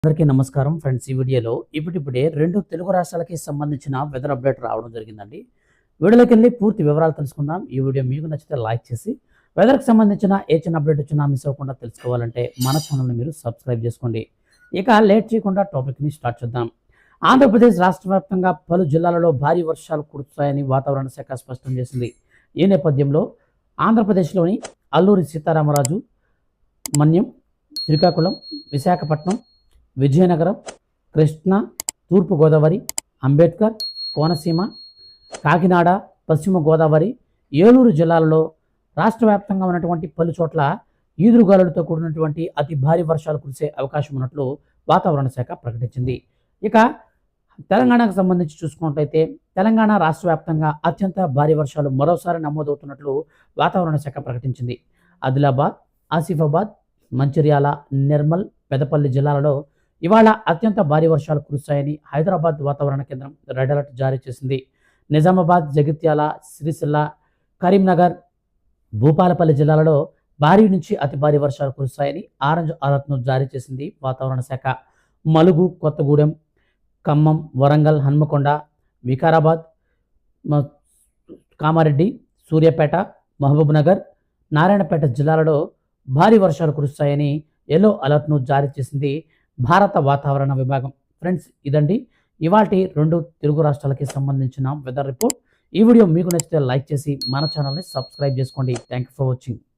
అందరికీ నమస్కారం ఫ్రెండ్స్. ఈ వీడియోలో ఇప్పుడిప్పుడే 2 తెలుగు రాష్ట్రాలకి సంబంధించిన వెదర్ అప్డేట్ రావడం జరిగిందండి. వీడియోలోకి వెళ్ళి పూర్తి వివరాలు తెలుసుకుందాం. ఈ వీడియో మీకు నచ్చితే లైక్ చేసి వెదర్కి సంబంధించిన ఏ చిన్న అప్డేట్ వచ్చినా మిస్ అవ్వకుండా తెలుసుకోవాలంటే మన ఛానల్ని మీరు సబ్స్క్రైబ్ చేసుకోండి. ఇక లేట్ చేయకుండా టాపిక్ని స్టార్ట్ చేద్దాం. ఆంధ్రప్రదేశ్ రాష్ట్ర వ్యాప్తంగా పలు జిల్లాలలో భారీ వర్షాలు కురుస్తాయని వాతావరణ శాఖ స్పష్టం చేసింది. ఈ నేపథ్యంలో ఆంధ్రప్రదేశ్లోని అల్లూరి సీతారామరాజు, మన్యం, శ్రీకాకుళం, విశాఖపట్నం, విజయనగరం, కృష్ణా, తూర్పుగోదావరి, అంబేద్కర్, కోనసీమ, కాకినాడ, పశ్చిమ గోదావరి, ఏలూరు జిల్లాలలో రాష్ట్ర వ్యాప్తంగా ఉన్నటువంటి పలు చోట్ల ఈదురుగాలులతో కూడినటువంటి అతి భారీ వర్షాలు కురిసే అవకాశం ఉన్నట్లు వాతావరణ శాఖ ప్రకటించింది. ఇక తెలంగాణకు సంబంధించి చూసుకున్నట్లయితే తెలంగాణ రాష్ట్ర వ్యాప్తంగా అత్యంత భారీ వర్షాలు మరోసారి నమోదవుతున్నట్లు వాతావరణ శాఖ ప్రకటించింది. ఆదిలాబాద్, ఆసిఫాబాద్, మంచిర్యాల, నిర్మల్, పెదపల్లి జిల్లాలలో ఇవాళ అత్యంత భారీ వర్షాలు కురుస్తాయని హైదరాబాద్ వాతావరణ కేంద్రం రెడ్ అలర్ట్ జారీ చేసింది. నిజామాబాద్, జగిత్యాల, సిరిసిల్ల, కరీంనగర్, భూపాలపల్లి జిల్లాలలో భారీ నుంచి అతి భారీ వర్షాలు కురుస్తాయని ఆరెంజ్ అలర్ట్ను జారీ చేసింది వాతావరణ శాఖ. మలుగు, కొత్తగూడెం, ఖమ్మం, వరంగల్, హన్మకొండ, వికారాబాద్, కామారెడ్డి, సూర్యాపేట, మహబూబ్నగర్, నారాయణపేట జిల్లాలలో భారీ వర్షాలు కురుస్తాయని ఎల్లో అలర్ట్ను జారీ చేసింది భారత వాతావరణ విభాగం. ఫ్రెండ్స్, ఇదండి ఇవాల్టి 2 తెలుగు రాష్ట్రాలకి సంబంధించిన వెదర్ రిపోర్ట్. ఈ వీడియో మీకు నచ్చితే లైక్ చేసి మన ఛానల్ని సబ్స్క్రైబ్ చేసుకోండి. Thank you for watching.